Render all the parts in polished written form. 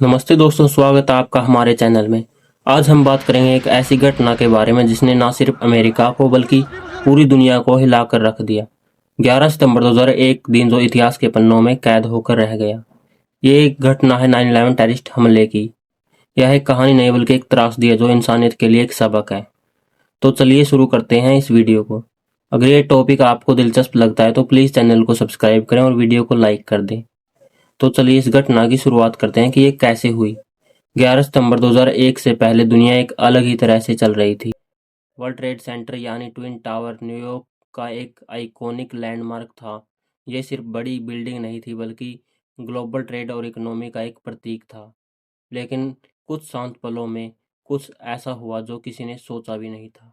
नमस्ते दोस्तों, स्वागत है आपका हमारे चैनल में। आज हम बात करेंगे एक ऐसी घटना के बारे में जिसने न सिर्फ अमेरिका को बल्कि पूरी दुनिया को हिलाकर रख दिया। 11 सितंबर 2001 दिन जो इतिहास के पन्नों में कैद होकर रह गया। ये एक घटना है 9/11 टेररिस्ट हमले की। यह एक कहानी नहीं बल्कि एक त्रासदी है जो इंसानियत के लिए एक सबक है। तो चलिए शुरू करते हैं इस वीडियो को। अगर ये टॉपिक आपको दिलचस्प लगता है तो प्लीज़ चैनल को सब्सक्राइब करें और वीडियो को लाइक कर दें। तो चलिए इस घटना की शुरुआत करते हैं कि ये कैसे हुई। 11 सितंबर 2001 से पहले दुनिया एक अलग ही तरह से चल रही थी। वर्ल्ड ट्रेड सेंटर यानी ट्विन टावर न्यूयॉर्क का एक आइकॉनिक लैंडमार्क था। यह सिर्फ बड़ी बिल्डिंग नहीं थी बल्कि ग्लोबल ट्रेड और इकोनॉमी का एक प्रतीक था। लेकिन कुछ शांत पलों में कुछ ऐसा हुआ जो किसी ने सोचा भी नहीं था।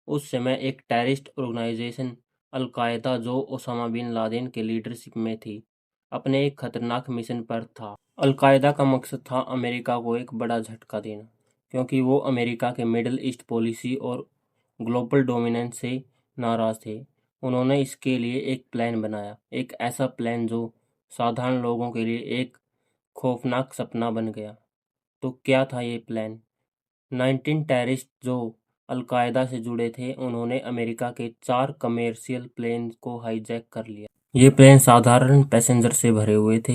उस समय एक टेररिस्ट ऑर्गेनाइजेशन अल-कायदा, जो ओसामा बिन लादेन के लीडरशिप में थी, अपने एक खतरनाक मिशन पर था। अल-कायदा का मकसद था अमेरिका को एक बड़ा झटका देना, क्योंकि वो अमेरिका के मिडल ईस्ट पॉलिसी और ग्लोबल डोमिनेंस से नाराज थे। उन्होंने इसके लिए एक प्लान बनाया, एक ऐसा प्लान जो साधारण लोगों के लिए एक खौफनाक सपना बन गया। तो क्या था ये प्लान? 19 टेररिस्ट जो अल-कायदा से जुड़े थे, उन्होंने अमेरिका के 4 कमर्शियल प्लेन को हाईजैक कर लिया। ये प्लेन साधारण पैसेंजर से भरे हुए थे।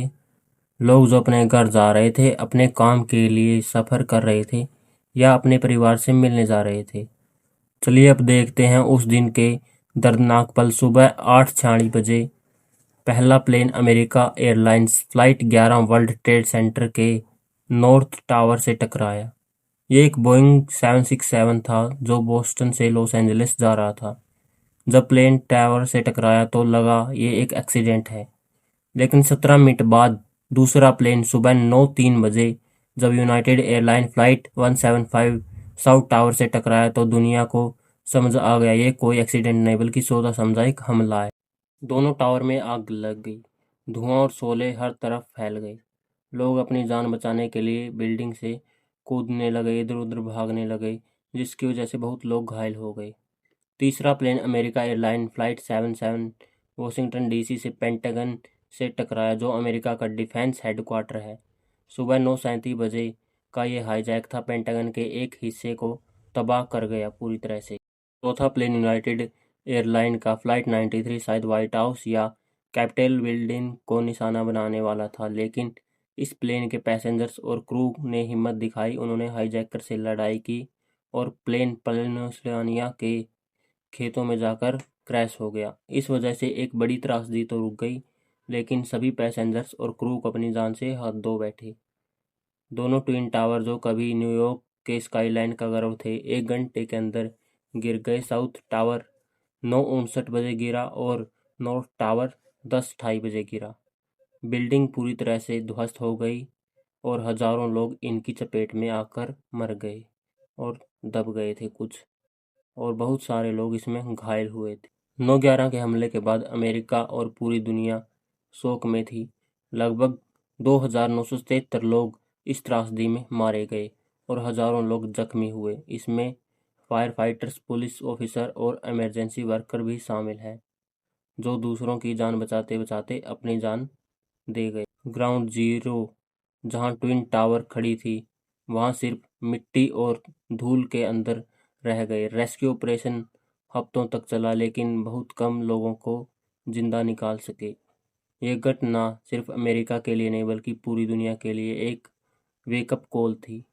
लोग जो अपने घर जा रहे थे, अपने काम के लिए सफ़र कर रहे थे या अपने परिवार से मिलने जा रहे थे। चलिए अब देखते हैं उस दिन के दर्दनाक पल। सुबह 8:46 बजे पहला plane America Airlines flight 11 World Trade Center के नॉर्थ टावर से टकराया। ये एक बोइंग 767 था जो बोस्टन से लॉस एंजलिस जा रहा था। जब प्लेन टावर से टकराया तो लगा ये एक एक्सीडेंट है, लेकिन 17 मिनट बाद दूसरा प्लेन सुबह 9:03 बजे जब United airline flight 175 south tower से टकराया तो दुनिया को समझ आ गया ये कोई एक्सीडेंट नहीं बल्कि सोचा समझा एक हमला है। दोनों टावर में आग लग गई, धुआं और शोले हर तरफ फैल गए। लोग अपनी जान बचाने के लिए बिल्डिंग से कूदने लगे, इधर उधर भागने लगे, जिसकी वजह से बहुत लोग घायल हो गए। तीसरा plane America Airline flight 77 Washington DC से पेंटागन से टकराया, जो अमेरिका का डिफेंस हेडक्वार्टर है। सुबह 9:37 बजे का ये हाईजैक था, पेंटागन के एक हिस्से को तबाह कर गया पूरी तरह से। चौथा प्लेन यूनाइटेड एयरलाइन का फ्लाइट 93 शायद व्हाइट हाउस या कैपिटल बिल्डिंग को निशाना बनाने वाला था, लेकिन इस प्लेन के पैसेंजर्स और क्रू ने हिम्मत दिखाई। उन्होंने हाईजैकर से लड़ाई की और प्लेन पेंसिल्वेनिया के खेतों में जाकर क्रैश हो गया। इस वजह से एक बड़ी त्रासदी तो रुक गई, लेकिन सभी पैसेंजर्स और क्रू को अपनी जान से हाथ धो बैठे। दोनों ट्विन टावर जो कभी न्यूयॉर्क के स्काईलाइन का गर्व थे, 1 घंटे के अंदर गिर गए। साउथ टावर 9:59 बजे गिरा और नॉर्थ टावर 10:28 बजे गिरा। बिल्डिंग पूरी तरह से ध्वस्त हो गई और हजारों लोग इनकी चपेट में आकर मर गए और दब गए थे कुछ, और बहुत सारे लोग इसमें घायल हुए थे। 9/11 के हमले के बाद अमेरिका और पूरी दुनिया शोक में थी। लगभग 2,973 लोग इस त्रासदी में मारे गए और हजारों लोग जख्मी हुए। इसमें फायर फाइटर्स, पुलिस ऑफिसर और इमरजेंसी वर्कर भी शामिल हैं, जो दूसरों की जान बचाते बचाते अपनी जान दे गए। ग्राउंड जीरो जहां ट्विन टावर खड़ी थी, वहां सिर्फ मिट्टी और धूल के अंदर रह गए। रेस्क्यू ऑपरेशन हफ्तों तक चला, लेकिन बहुत कम लोगों को जिंदा निकाल सके। ये घटना सिर्फ अमेरिका के लिए नहीं बल्कि पूरी दुनिया के लिए एक वेकअप कॉल थी।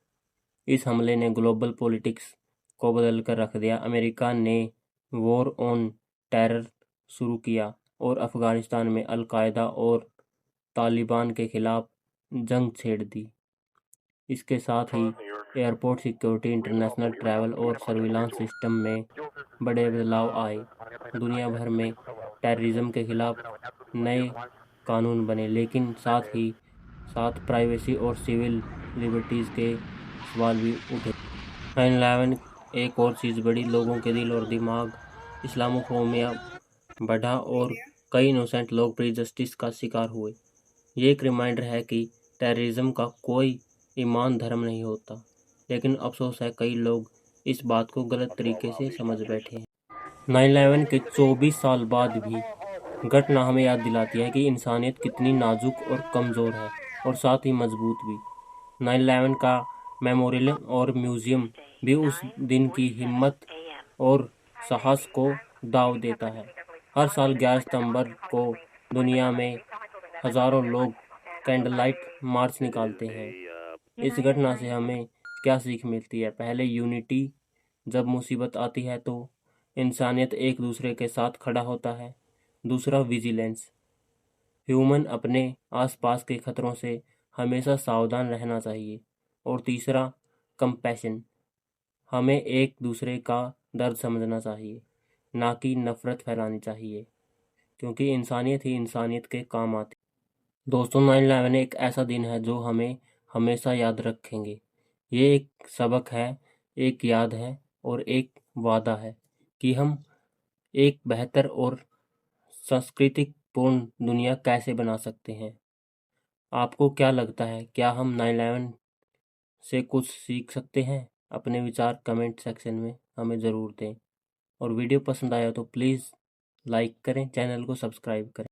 इस हमले ने ग्लोबल पॉलिटिक्स को बदल कर रख दिया। अमेरिका ने वॉर ऑन टेरर शुरू किया और अफगानिस्तान में अल-कायदा और तालिबान के खिलाफ जंग छेड़ दी। इसके साथ ही एयरपोर्ट सिक्योरिटी, इंटरनेशनल ट्रैवल और सर्विलांस सिस्टम में बड़े बदलाव आए। दुनिया भर में टेररिज्म के खिलाफ नए कानून बने, लेकिन साथ ही साथ प्राइवेसी और सिविल लिबर्टीज़ के सवाल भी उठे। 9/11 एक और चीज़ बढ़ी, लोगों के दिल और दिमाग। इस्लामोफोबिया बढ़ा और कई इनोसेंट लोग प्रीजस्टिस का शिकार हुए। ये एक रिमाइंडर है कि टेररिज्म का कोई ईमान धर्म नहीं होता, लेकिन अफसोस है कई लोग इस बात को गलत तरीके से समझ बैठे हैं। 9/11 के 24 साल बाद भी घटना हमें याद दिलाती है कि इंसानियत कितनी नाजुक और कमज़ोर है, और साथ ही मजबूत भी। 9/11 का मेमोरियल और म्यूजियम भी उस दिन की हिम्मत और साहस को दाव देता है। हर साल 11 सितंबर को दुनिया में हजारों लोग कैंडल लाइट मार्च निकालते हैं। इस घटना से हमें क्या सीख मिलती है? पहले, यूनिटी। जब मुसीबत आती है तो इंसानियत एक दूसरे के साथ खड़ा होता है। दूसरा, विजिलेंस। ह्यूमन अपने आसपास के खतरों से हमेशा सावधान रहना चाहिए। और तीसरा, कंपैशन। हमें एक दूसरे का दर्द समझना चाहिए, ना कि नफरत फैलानी चाहिए, क्योंकि इंसानियत ही इंसानियत के काम आती है। दोस्तों, 9/11 एक ऐसा दिन है जो हमें हमेशा याद रखेंगे। ये एक सबक है, एक याद है और एक वादा है कि हम एक बेहतर और सांस्कृतिक पूर्ण दुनिया कैसे बना सकते हैं। आपको क्या लगता है, क्या हम 9/11 से कुछ सीख सकते हैं? अपने विचार कमेंट सेक्शन में हमें ज़रूर दें। और वीडियो पसंद आया तो प्लीज़ लाइक करें, चैनल को सब्सक्राइब करें।